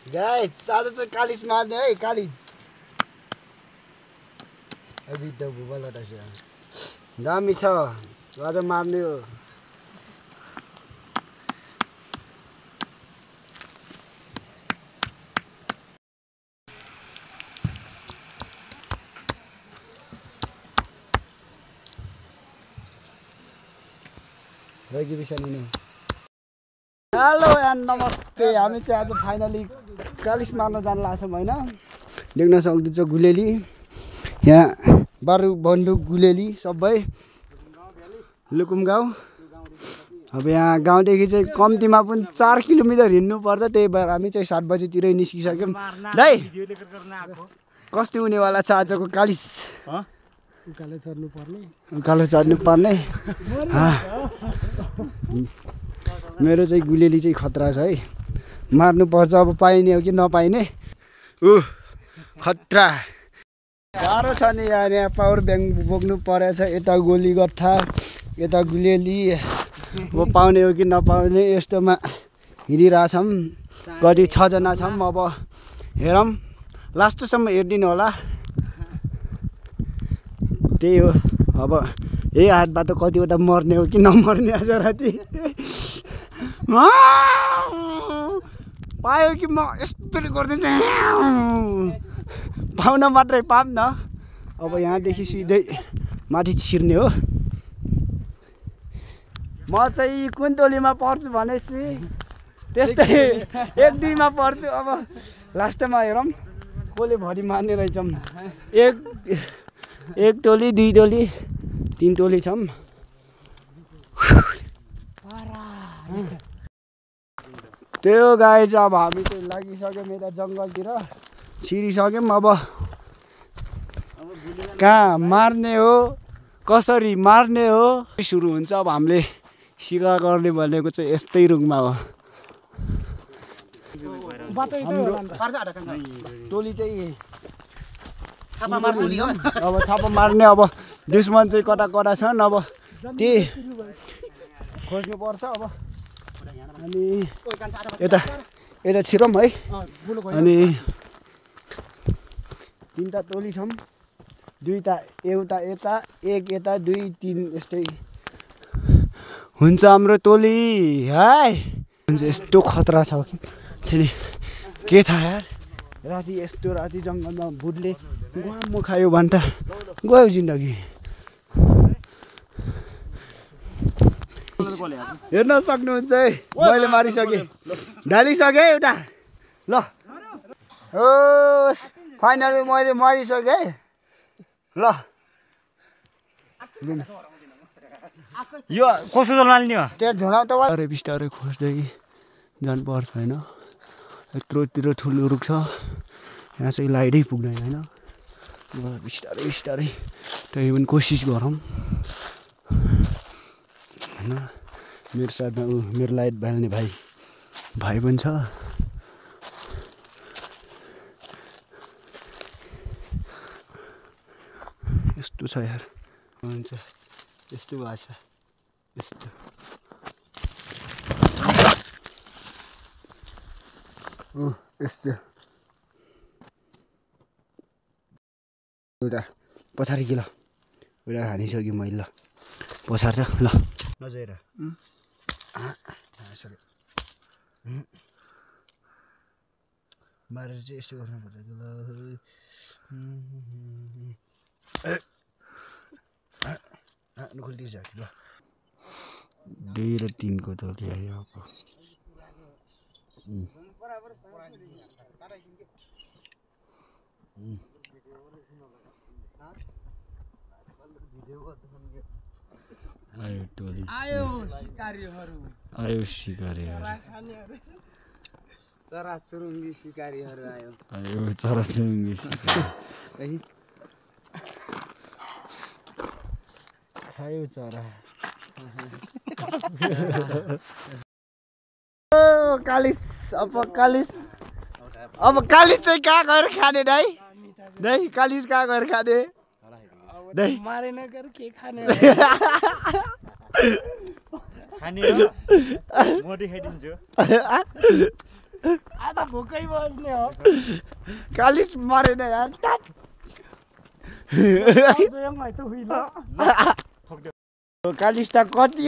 guys आज चाहिँ कालिज मार्ने है कालिज अभी त भुबल छ दामी छ आज मार्ने हो हेलो यार नमस्ते हामी चाहिँ आज फाइनली कालिज मार्न जान लाग्छौँ हैन देख्न सक्नुहुन्छ गुलेली यहाँ बारु बन्दुक गुलेली सबै लुकुम गाउँ अब यहाँ गाउँदेखि चाहिँ कम्तीमा पनि 4 किलोमिटर हिँड्नु पर्छ त्यही भएर हामी चाहिँ 7 बजेतिरै निस्किसक्यौँ दाइ कस्तो हुनेवाला छ आजको कालिज उकालो चढ्नु पर्ने मेरो चाहिँ गुलेली चाहिँ खतरा छ है मार्नु पर्छ अब पाइने हो कि नपाइने खतरा गाह्रो छ नि यहाँ पावर ब्याङ्क बोक्नु परेछ यता गोली गट्ठा यता गुलेली अब पाउने हो कि नपाउने यस्तोमा हिँडिरहेछौँ कति 6 जना छौँ अब हेरौँ लास्टसम्म हेरिदिनु होला त्यही हो अब यही हातबाट कतिवटा मर्ने हो कि नमर्ने आज राति पायो कि म यस्तरी गरिदिन्छु पाउन मात्रै पाऊँ न अब यहाँदेखि सिधै माथि छिर्ने हो म चाहिँ कुन टोलीमा पर्छु भनेपछि त्यस्तै 1-2 पर्छु अब लास्टमा हेरौँ कसले भरि मार्ने रहेछौँ एक टोली 2 टोली 3 टोली छौँ त्यो गाई चाहिँ अब हामी चाहिँ लागिसक्यौँ यता जङ्गलतिर छिरिसक्यौँ अब कहाँ मार्ने हो कसरी मार्ने हो सुरु हुन्छ अब हामीले सिकार गर्ने भनेको चाहिँ यस्तै रुङमा हो टोली चाहिँ अब छापा मार्ने अब दुश्मन चाहिँ कता कता छन् अब त्यही खोज्नु पर्छ अब अनि यता छिरौँ है अनि 3टा टोली छौँ 2टा एउटा यता 1 यता 2 3 यस्तै हुन्छ हाम्रो टोली है हुन्छ यस्तो खतरा छ कि के थाहा यार राति यस्तो राति जङ्गलमा भुतले गुवाम खायो भने त गयो जिन्दगी हेर्न सक्नुहुन्छ है मैले मारिसकेँ ढालिसकेँ एउटा ल हो फाइनली मैले मारिसकेँ ल यो कसो जलमाल्ने हो त्यहाँ झोला त अरे बिस्तारै खोज्दै जानुपर्छ होइन यत्रोतिर ठुलो रुख छ यहाँ चाहिँ लाइटै पुग्दैन होइन बिस्तारै बिस्तारै त्यही पनि कोसिस गरौँ होइन मेरो साथमा मेरो लाइट बाल्ने भाइ पनि छ यस्तो छ यार हुन्छ यस्तो भएको छ यस्तो यस्तो उता पछाडि कि ल उता हानिसक्यो मैले ल पछाडि छ ल नजर मारेर चाहिँ यस्तो गर्नुपर्छ कि ल खुल्टिसक्यो ल 2 र 3 को त ल्यायो अब आयो सिकारीहरू चराचुरुङ्गी सिकारीहरू आयो चराचुरुङ्गी सिकारी खायो चरा कालिज अब कालिज चाहिँ कहाँ गएर खाने दाइ कालिज कहाँ गएर खाने दाइ मारेन गएर के खाने खाने हो म देखाइदिन्छु आज भोकै बस्ने हो कालिस मरेन यार स्वयं है त हुइला कालिस त कति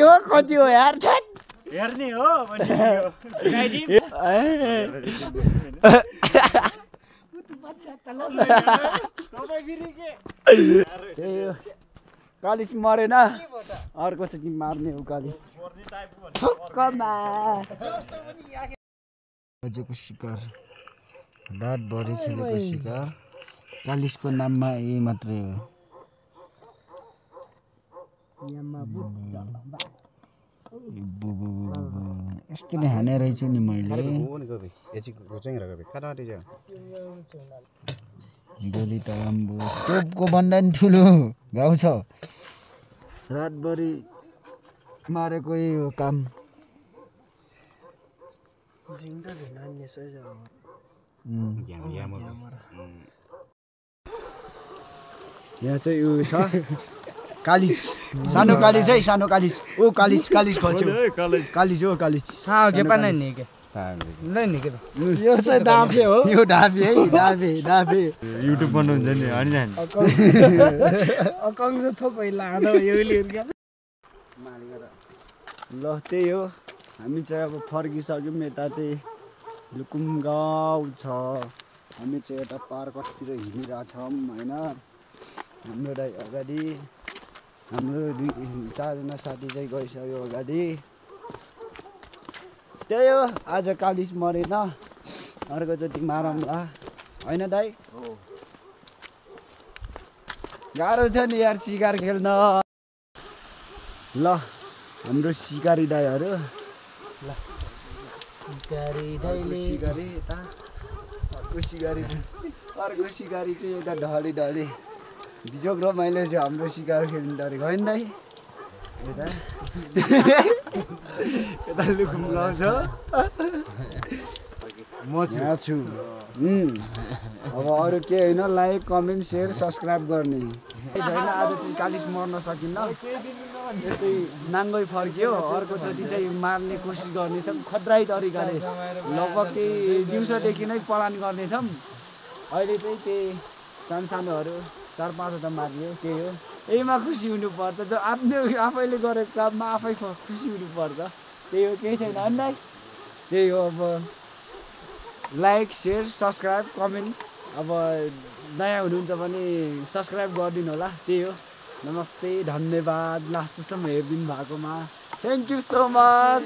हो यार हेर्ने हो गाइडिङ तपाईँ फेरि के कालिस मरेन अर्को चाहिँ मार्ने हो कालिस बजेको शिकार रातभरि खेलेको शिकार कालिसको नाममा यही मात्रै हो यस्तो नै हाने रहेछ नि मैले गोली त राम्रो तोपको भन्दा नि ठुलो घाउ छ रातभरि मारेको यही हो काम यहाँ चाहिँ उयो छ कालिस सानो कालिस है सानो कालिस ओ कालिस खोज्यो कालिस हो कालिस यो चाहिँ डाफे हो यो डाफे है डाफे युट्युब बनाउँछ नि अनि अकङ चाहिँ थोपै लाँदा यो ल त्यही हो हामी चाहिँ अब फर्किसक्यौँ यता चाहिँ लुकुम गाउँ छ हामी चाहिँ यता पार्कतिर हिँडिरहेछौँ होइन हाम्रो दाइ अगाडि हाम्रो 4जना साथी चाहिँ गइसक्यो अगाडि त्यही हो आज कालिस मरेन अर्कोचोटि मारौँला होइन दाइ गाह्रो छ नि यार शिकार खेल्न ल हाम्रो शिकारी दाइहरू अर्को शिकारी चाहिँ यता ढली बिजोग र मैले चाहिँ हाम्रो शिकार खेल्नु डरेको होइन दाइ यता लुकुम गाउँ छ म यहाँ छु अब अरू के होइन लाइक कमेन्ट सेयर सब्सक्राइब गर्ने छैन आज चाहिँ कालिस मर्न सकिन्न यस्तै नाङ्गै फर्कियो अर्कोचोटि चाहिँ मार्ने कोसिस गर्नेछौँ खतरै तरिकाले लगभग त्यही दिउँसोदेखि नै पलान गर्नेछौँ अहिले चाहिँ त्यही सानोहरू 4-5वटा मारियो त्यही हो यहीमा खुसी हुनुपर्छ जो आफैले गरेको काममा आफै खुसी हुनुपर्छ त्यही हो केही छैन अन्त त्यही हो अब लाइक सेयर सब्सक्राइब कमेन्ट अब नयाँ हुनुहुन्छ भने सब्सक्राइब गरिदिनु होला त्यही हो नमस्ते धन्यवाद लास्टसम्म हेरिदिनु भएकोमा थ्याङ्क यू सो मच